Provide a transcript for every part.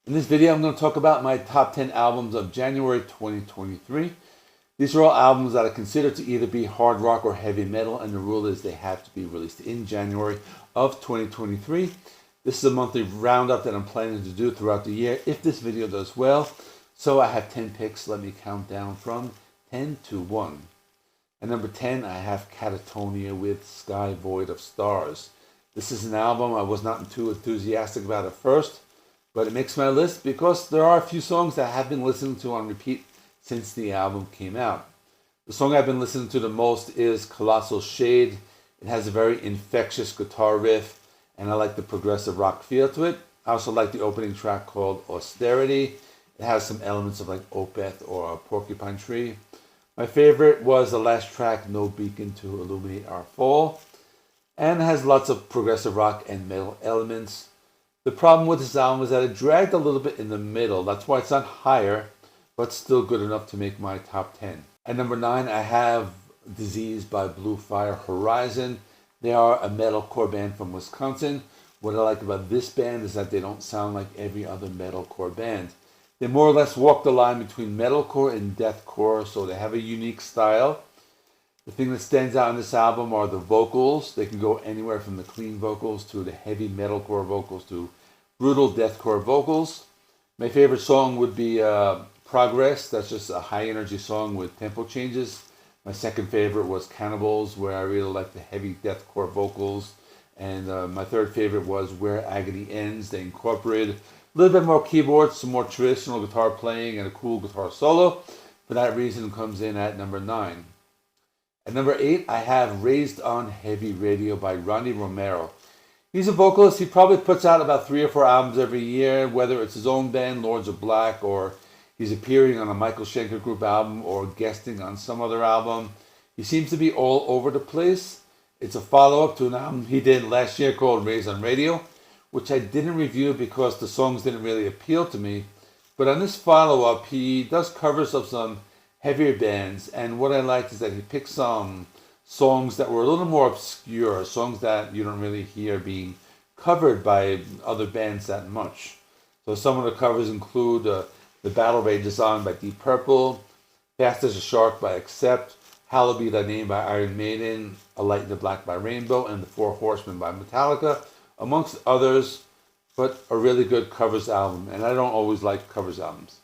In this video, I'm going to talk about my top 10 albums of January 2023. These are all albums that I consider to either be hard rock or heavy metal, and the rule is they have to be released in January of 2023. This is a monthly roundup that I'm planning to do throughout the year if this video does well. So I have 10 picks. Let me count down from 10 to 1. At number 10, I have Catatonia with Sky Void of Stars. This is an album I was not too enthusiastic about at first, but it makes my list because there are a few songs that I have been listening to on repeat since the album came out. The song I've been listening to the most is Colossal Shade. It has a very infectious guitar riff, and I like the progressive rock feel to it. I also like the opening track called Austerity. It has some elements of like Opeth or Porcupine Tree. My favorite was the last track, No Beacon to Illuminate Our Fall, and it has lots of progressive rock and metal elements. The problem with this album is that it dragged a little bit in the middle. That's why it's not higher, but still good enough to make my top 10. At number 9, I have Disease by Blue Fire Horizon. They are a metalcore band from Wisconsin. What I like about this band is that they don't sound like every other metalcore band. They more or less walk the line between metalcore and deathcore, so they have a unique style. The thing that stands out on this album are the vocals. They can go anywhere from the clean vocals to the heavy metalcore vocals to brutal deathcore vocals. My favorite song would be Progress. That's just a high energy song with tempo changes. My second favorite was Cannibals, where I really like the heavy deathcore vocals. And my third favorite was Where Agony Ends. They incorporated a little bit more keyboards, some more traditional guitar playing, and a cool guitar solo. For that reason, it comes in at number 9. At number 8, I have Raised on Heavy Radio by Ronnie Romero. He's a vocalist. He probably puts out about 3 or 4 albums every year, whether it's his own band, Lords of Black, or he's appearing on a Michael Schenker Group album or guesting on some other album. He seems to be all over the place. It's a follow-up to an album he did last year called Raised on Radio, which I didn't review because the songs didn't really appeal to me. But on this follow-up, he does covers of some heavier bands, and what I liked is that he picked some songs that were a little more obscure, songs that you don't really hear being covered by other bands that much. So some of the covers include The Battle Rages On by Deep Purple, Fast as a Shark by Accept, Hallowed Be Thy Name by Iron Maiden, A Light in the Black by Rainbow, and The Four Horsemen by Metallica, amongst others, but a really good covers album, and I don't always like covers albums.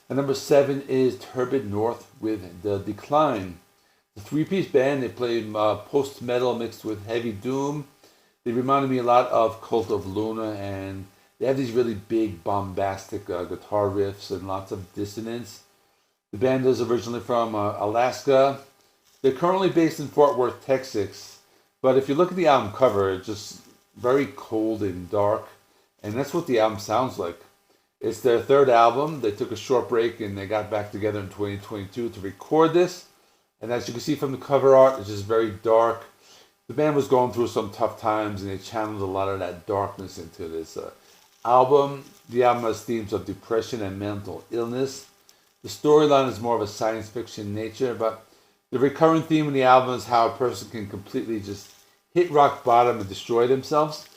And number 7 is Turbid North with The Decline. The 3-piece band, they play post-metal mixed with heavy doom. They reminded me a lot of Cult of Luna, and they have these really big, bombastic guitar riffs and lots of dissonance. The band is originally from Alaska. They're currently based in Fort Worth, Texas, but if you look at the album cover, it's just very cold and dark, and that's what the album sounds like. It's their 3rd album. They took a short break and they got back together in 2022 to record this. And as you can see from the cover art, it's just very dark. The band was going through some tough times and they channeled a lot of that darkness into this album. The album has themes of depression and mental illness. The storyline is more of a science fiction nature, but the recurring theme in the album is how a person can completely just hit rock bottom and destroy themselves.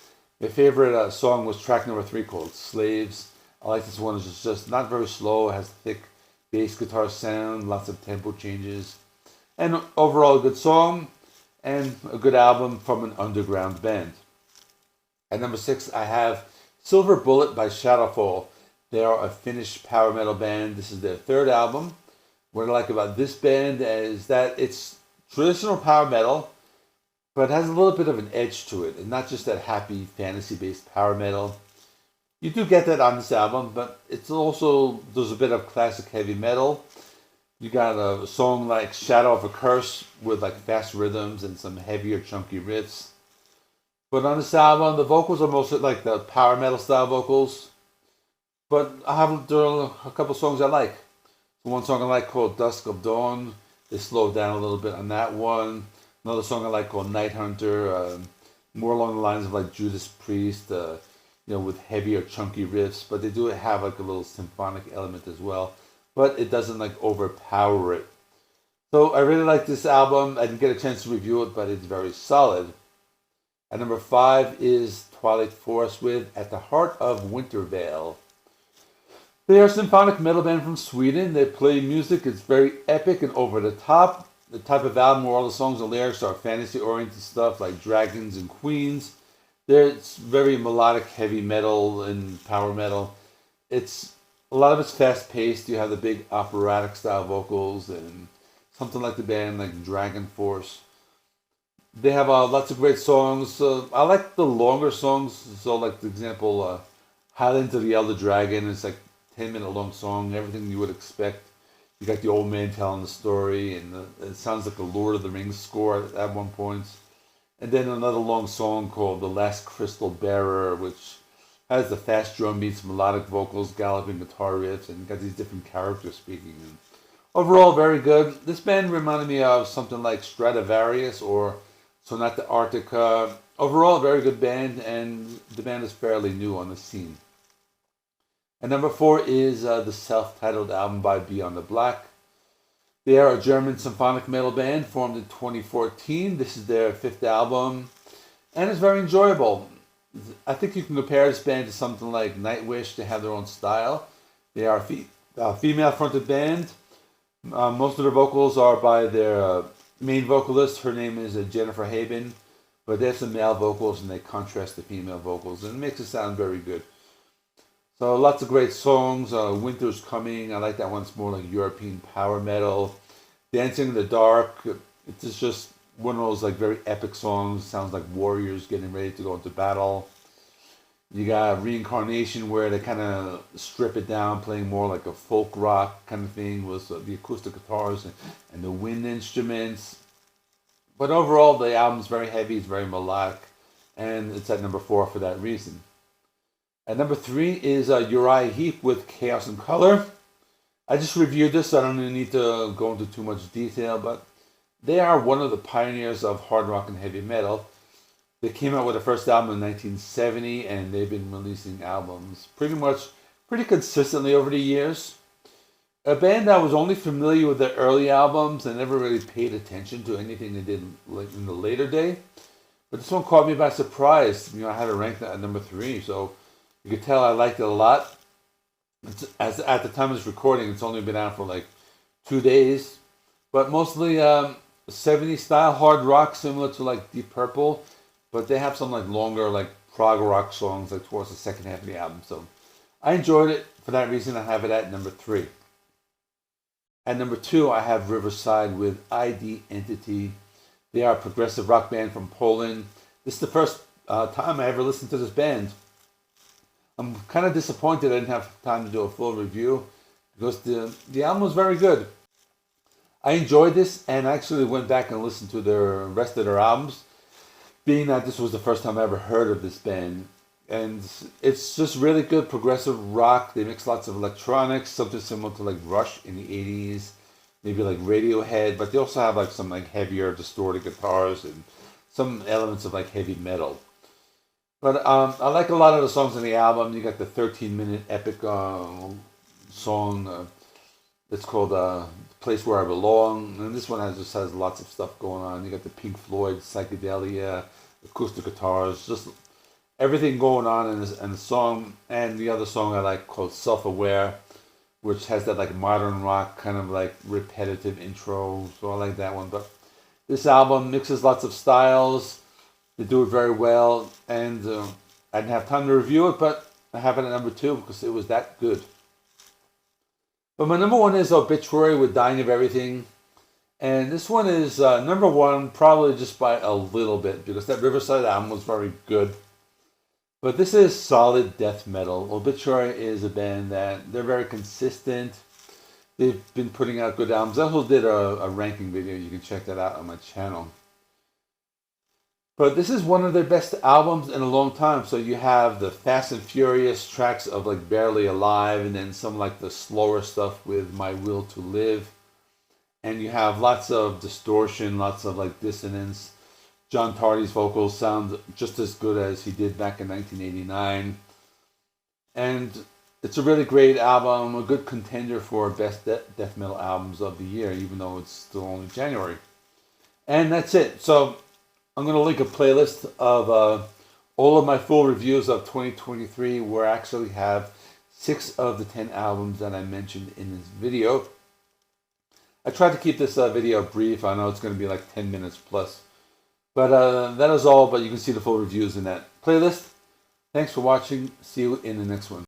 My favorite song was track number 3 called Slaves. I like this one. It's just not very slow. It has thick bass guitar sound, lots of tempo changes, and overall a good song and a good album from an underground band. At number 6, I have Silver Bullet by Shadowful. They are a Finnish power metal band. This is their 3rd album. What I like about this band is that it's traditional power metal, but it has a little bit of an edge to it, and not just that happy fantasy-based power metal. You do get that on this album, but it's also, there's a bit of classic heavy metal. You got a song like Shadow of a Curse with like fast rhythms and some heavier, chunky riffs. But on this album, the vocals are mostly like the power metal style vocals. But there are a couple songs I like. One song I like called Dusk of Dawn. They slowed down a little bit on that one. Another song I like called Night Hunter, more along the lines of like Judas Priest, with heavier, chunky riffs. But they do have like a little symphonic element as well. But it doesn't like overpower it. So I really like this album. I didn't get a chance to review it, but it's very solid. At number 5 is Twilight Forest with At the Heart of Wintervale. They are a symphonic metal band from Sweden. They play music. It's very epic and over the top. The type of album where all the songs and lyrics are fantasy-oriented stuff like dragons and queens. It's very melodic, heavy metal and power metal. It's a lot of it's fast-paced. You have the big operatic style vocals and something like the band like Dragon Force. They have lots of great songs. I like the longer songs. So, like, for example, Highlands of the Elder Dragon. It's like 10-minute long song. Everything you would expect. You got the old man telling the story, and it sounds like a Lord of the Rings score at one point. And then another long song called The Last Crystal Bearer, which has the fast drum beats, melodic vocals, galloping guitar riffs, and got these different characters speaking. And overall, very good. This band reminded me of something like Stradivarius or Sonata Arctica. Overall, very good band, and the band is fairly new on the scene. And number 4 is the self-titled album by Beyond the Black. They are a German symphonic metal band formed in 2014. This is their 5th album, and it's very enjoyable. I think you can compare this band to something like Nightwish. They have their own style. They are a female-fronted band. Most of their vocals are by their main vocalist. Her name is Jennifer Haben, but they have some male vocals, and they contrast the female vocals, and it makes it sound very good. So lots of great songs. Winter's Coming. I like that one. It's more like European power metal. Dancing in the Dark. It's just one of those like very epic songs. Sounds like warriors getting ready to go into battle. You got Reincarnation, where they kind of strip it down, playing more like a folk rock kind of thing with the acoustic guitars and the wind instruments. But overall, the album's very heavy. It's very melodic, and it's at number 4 for that reason. At number 3 is Uriah Heep with Chaos and Color. I just reviewed this, so I don't even need to go into too much detail, but they are one of the pioneers of hard rock and heavy metal. They came out with their first album in 1970, and they've been releasing albums pretty consistently over the years. A band that was only familiar with their early albums and never really paid attention to anything they did in the later day. But this one caught me by surprise. I had it ranked at number 3, so you could tell I liked it a lot. As at the time of this recording, it's only been out for like 2 days, but mostly 70s style hard rock, similar to like Deep Purple, but they have some like longer like prog rock songs like towards the second half of the album. So I enjoyed it. For that reason, I have it at number 3. At number 2, I have Riverside with ID Entity. They are a progressive rock band from Poland. This is the first time I ever listened to this band. I'm kind of disappointed I didn't have time to do a full review because the album was very good. I enjoyed this and actually went back and listened to the rest of their albums, being that this was the first time I ever heard of this band. And it's just really good progressive rock. They mix lots of electronics, something similar to like Rush in the 80s, maybe like Radiohead, but they also have like some like heavier distorted guitars and some elements of like heavy metal. But I like a lot of the songs on the album. You got the 13-minute epic song. It's called Place Where I Belong. And this one just has lots of stuff going on. You got the Pink Floyd, psychedelia, acoustic guitars, just everything going on in the song. And the other song I like called Self-Aware, which has that like modern rock kind of like repetitive intro. So I like that one. But this album mixes lots of styles. They do it very well, and I didn't have time to review it, but I have it at number 2 because it was that good. But my number 1 is Obituary with Dying of Everything, and this one is number 1 probably just by a little bit because that Riverside album was very good. But this is solid death metal. Obituary is a band that they're very consistent. They've been putting out good albums. I also did a ranking video. You can check that out on my channel. But this is one of their best albums in a long time. So you have the Fast and Furious tracks of like Barely Alive, and then some like the slower stuff with My Will to Live. And you have lots of distortion, lots of like dissonance. John Tardy's vocals sound just as good as he did back in 1989. And it's a really great album, a good contender for best death metal albums of the year, even though it's still only January. And that's it. So I'm going to link a playlist of all of my full reviews of 2023 where I actually have 6 of the 10 albums that I mentioned in this video. I tried to keep this video brief. I know it's going to be like 10 minutes plus. But that is all, but you can see the full reviews in that playlist. Thanks for watching. See you in the next one.